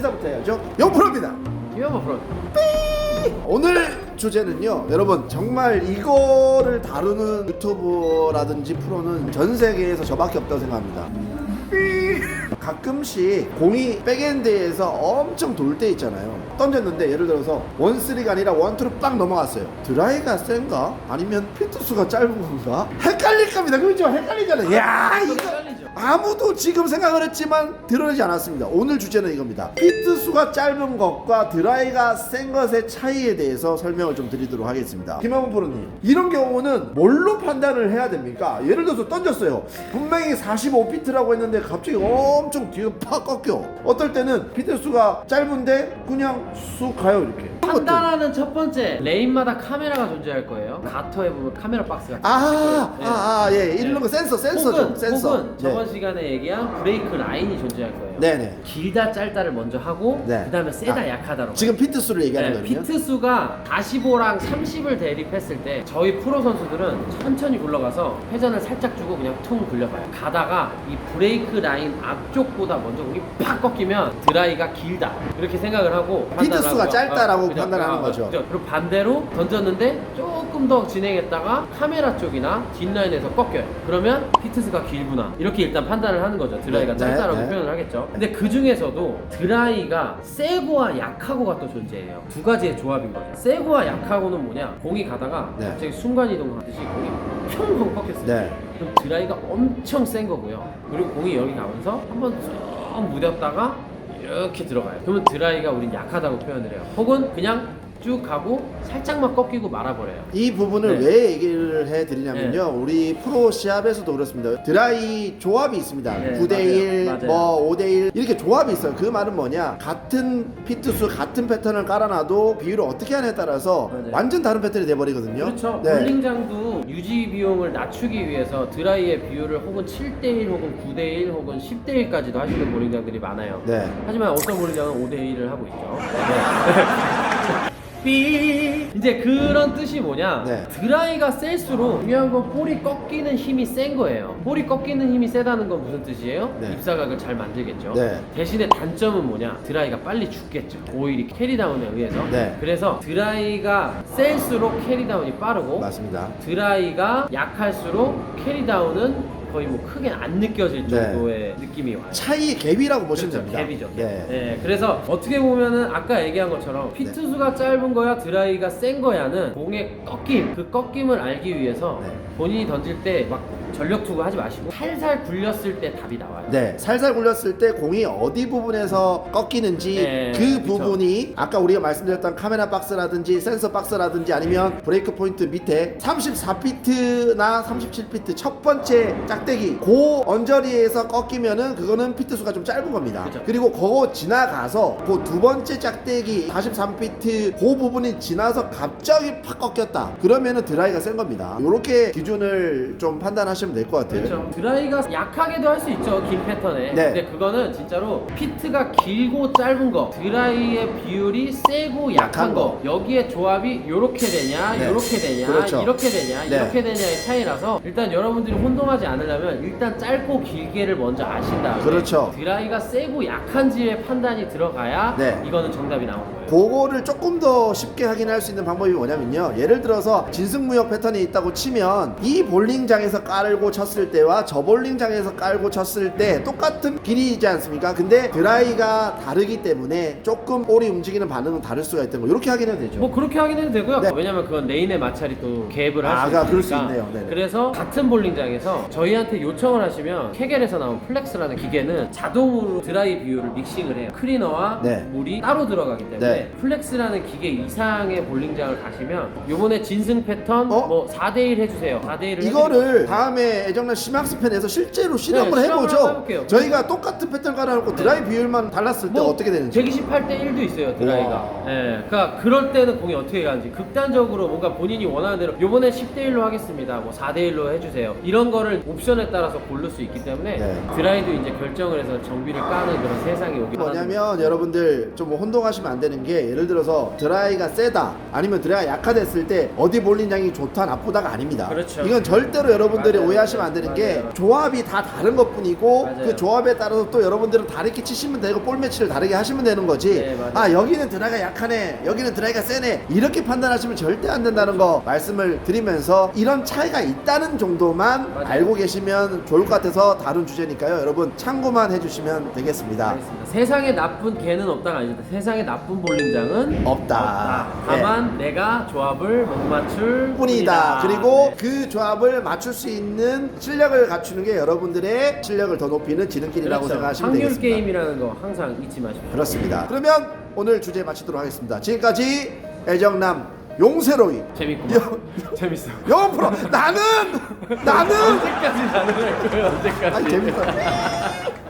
인사부터 해야죠. 영프로입니다. 김현모 프로. 오늘 주제는요, 여러분 정말 이거를 다루는 유튜버라든지 프로는 전 세계에서 저밖에 없다고 생각합니다. 가끔씩 공이 백엔드에서 엄청 돌 때 있잖아요. 던졌는데 예를 들어서 원쓰리가 아니라 원투로 빵 넘어갔어요. 드라이가 센가? 아니면 피트수가 짧은 건가? 헷갈릴 겁니다. 그렇죠? 헷갈리잖아요. 야, 이거 아무도 지금 생각을 했지만 드러내지 않았습니다. 오늘 주제는 이겁니다. 피트수가 짧은 것과 드라이가 센 것의 차이에 대해서 설명을 좀 드리도록 하겠습니다. 김현모 프로님, 이런 경우는 뭘로 판단을 해야 됩니까? 예를 들어서 던졌어요. 분명히 45피트라고 했는데 갑자기 엄청 뒤로 팍 꺾여. 어떨 때는 피트수가 짧은데 그냥 쑥 가요, 이렇게. 판단하는 첫 번째, 레인마다 카메라가 존재할 거예요. 가터에 보면 카메라 박스가. 예, 이런 거 센서죠. 센서. 혹은 저번 시간에 얘기한 브레이크 라인이 존재할 거예요. 네네. 길다 짧다를 먼저 하고 네. 그 다음에 세다 약하다로. 지금 피트수를 얘기하는 거거든요. 피트수가 45랑 30을 대립했을 때 저희 프로 선수들은 천천히 굴러가서 회전을 살짝 주고 그냥 퉁 굴려봐요. 가다가 이 브레이크 라인 앞쪽보다 먼저 공이 팍 꺾이면 드라이가 길다 이렇게 생각을 하고 피트수가 짧다라고 그죠? 판단하는 거죠. 그죠? 그리고 반대로 던졌는데 조금 더 진행했다가 카메라 쪽이나 뒷라인에서 꺾여요. 그러면 피트수가 길구나 이렇게 일단 판단을 하는 거죠. 드라이가 네, 짧다라고 네. 표현을 하겠죠. 근데 그 중에서도 드라이가 세고와 약하고가 또 존재해요. 두 가지의 조합인 거죠. 세고와 약하고는 뭐냐? 공이 가다가 네. 갑자기 순간 이동하듯이 공이 평 하고 꺾였어요. 네. 그럼 드라이가 엄청 센 거고요. 그리고 공이 여기 가면서 한번 쭉 무뎠다가 이렇게 들어가요. 그러면 드라이가 우린 약하다고 표현을 해요. 혹은 그냥 쭉 가고 살짝만 꺾이고 말아버려요. 이 부분을 네. 왜 얘기를 해드리냐면요, 우리 프로 시합에서도 그렇습니다. 드라이 조합이 있습니다. 네, 9대1, 맞아요. 뭐 5대1 이렇게 조합이 있어요. 그 말은 뭐냐, 같은 피트수 같은 패턴을 깔아놔도 비율을 어떻게 하냐에 따라서 맞아요. 완전 다른 패턴이 돼버리거든요. 그렇죠. 네. 볼링장도 유지 비용을 낮추기 위해서 드라이의 비율을 혹은 7대1 혹은 9대1 혹은 10대1까지도 하시는 볼링장들이 많아요. 네. 하지만 어떤 볼링장은 5대1을 하고 있죠. 네. 이제 그런 뜻이 뭐냐, 네. 드라이가 셀수록 중요한 건 볼이 꺾이는 힘이 센 거예요. 볼이 꺾이는 힘이 세다는 건 무슨 뜻이에요? 네. 입사각을 잘 만들겠죠. 네. 대신에 단점은 뭐냐, 드라이가 빨리 죽겠죠. 오일이 캐리다운에 의해서. 네. 그래서 드라이가 셀수록 캐리다운이 빠르고 맞습니다. 드라이가 약할수록 캐리다운은 거의 뭐 크게 안 느껴질 정도의 느낌이 와요. 차이 갭이라고 보시면 그렇죠. 됩니다. 갭이죠. 네. 네, 그래서 어떻게 보면은 아까 얘기한 것처럼 피트수가 짧은 거야, 드라이가 센 거야는 공의 꺾임, 그 꺾임을 알기 위해서 네. 본인이 던질 때 막 전력 투구 하지 마시고 살살 굴렸을 때 답이 나와요. 네, 살살 굴렸을 때 공이 어디 부분에서 꺾이는지 네, 그 그쵸. 부분이 아까 우리가 말씀드렸던 카메라 박스라든지 센서 박스라든지 아니면 브레이크 포인트 밑에 34피트나 37피트 첫 번째 짝대기 그 언저리에서 꺾이면은 그거는 피트 수가 좀 짧은 겁니다. 그쵸. 그리고 그거 지나가서 그 두 번째 짝대기 43피트 그 부분이 지나서 갑자기 팍 꺾였다. 그러면은 드라이가 센 겁니다. 이렇게 기준을 좀 판단하시면 될 것 같아요. 그렇죠. 드라이가 약하게도 할 수 있죠, 긴 패턴에. 네. 근데 그거는 진짜로 피트가 길고 짧은 거, 드라이의 비율이 세고 약한 거, 여기에 조합이 요렇게 되냐, 네. 요렇게 되냐, 그렇죠. 이렇게 되냐, 네. 이렇게 되냐의 차이라서 일단 여러분들이 혼동하지 않으려면 일단 짧고 길게를 먼저 아신 다음에 그렇죠. 드라이가 세고 약한지의 판단이 들어가야 네. 이거는 정답이 나오는 거예요. 그거를 조금 더 쉽게 확인할 수 있는 방법이 뭐냐면요, 예를 들어서 진승무역 패턴이 있다고 치면 이 볼링장에서 깔고 쳤을 때와 저 볼링장에서 깔고 쳤을 때 똑같은 길이지 않습니까? 근데 드라이가 다르기 때문에 조금 볼이 움직이는 반응은 다를 수가 있다는 거, 이렇게 확인해도 되죠. 뭐 그렇게 확인해도 되고요. 네. 왜냐면 그건 레인의 마찰이 또 갭을 할 수 아가, 그럴 수 있으니까. 있네요. 네네. 그래서 같은 볼링장에서 저희한테 요청을 하시면 케겔에서 나온 플렉스라는 기계는 자동으로 드라이 비율을 믹싱을 해요. 클리너와 네. 물이 따로 들어가기 때문에 네. 플렉스라는 기계 이상의 볼링장을 가시면 요번에 진승 패턴 어? 뭐 4대1 해주세요. 4대1을 이거를 다음에 애정란 심학습편에서 실제로 실험을 네, 실험을 해보죠. 한번 해볼게요. 저희가 똑같은 패턴 깔아놓고 드라이 비율만 달랐을 때 어떻게 되는지. 128대 1도 있어요, 드라이가. 우와. 예, 그러니까 그럴 때는 공이 어떻게 가는지 극단적으로 뭔가 본인이 원하는 대로 요번에 10대 1로 하겠습니다. 뭐 4대 1로 해주세요. 이런 거를 옵션 옵션에 따라서 고를 수 있기 때문에 네. 드라이도 이제 결정을 해서 정비를 까는 그런 세상이 오긴 뭐냐면 여러분들 좀 혼동하시면 안 되는 게 예를 들어서 드라이가 세다 아니면 드라이가 약화됐을 때 어디 볼링장이 좋다 나쁘다가 아닙니다. 그렇죠. 이건 절대로 여러분들이 맞아요. 오해하시면 안 되는 게 맞아요. 조합이 다 다른 것 뿐이고 맞아요. 그 조합에 따라서 또 여러분들은 다르게 치시면 되고 볼 매치를 다르게 하시면 되는 거지. 네, 맞아요. 아 여기는 드라이가 약하네 여기는 드라이가 세네 이렇게 판단하시면 절대 안 된다는 거 말씀을 드리면서 이런 차이가 있다는 정도만 맞아요. 알고 계시면 좋을 것 같아서 다룬 주제니까요. 여러분 참고만 해주시면 되겠습니다. 알겠습니다. 세상에 나쁜 개는 없다가 아니다. 세상에 나쁜 볼링장은 없다. 다만 내가 조합을 못 맞출 뿐이다. 뿐이다. 그리고 네. 그 조합을 맞출 수 있는 실력을 갖추는 게 여러분들의 실력을 더 높이는 지름길이라고 그렇죠. 생각하시면 확률 되겠습니다. 게임이라는 거 항상 잊지 마십시오. 그렇습니다. 그러면 오늘 주제 마치도록 하겠습니다. 지금까지 애정남 용세로이 재밌고 재밌어. 영어 프로 나는 언제까지 나는 할 거예요? 언제까지? 아니 재밌어.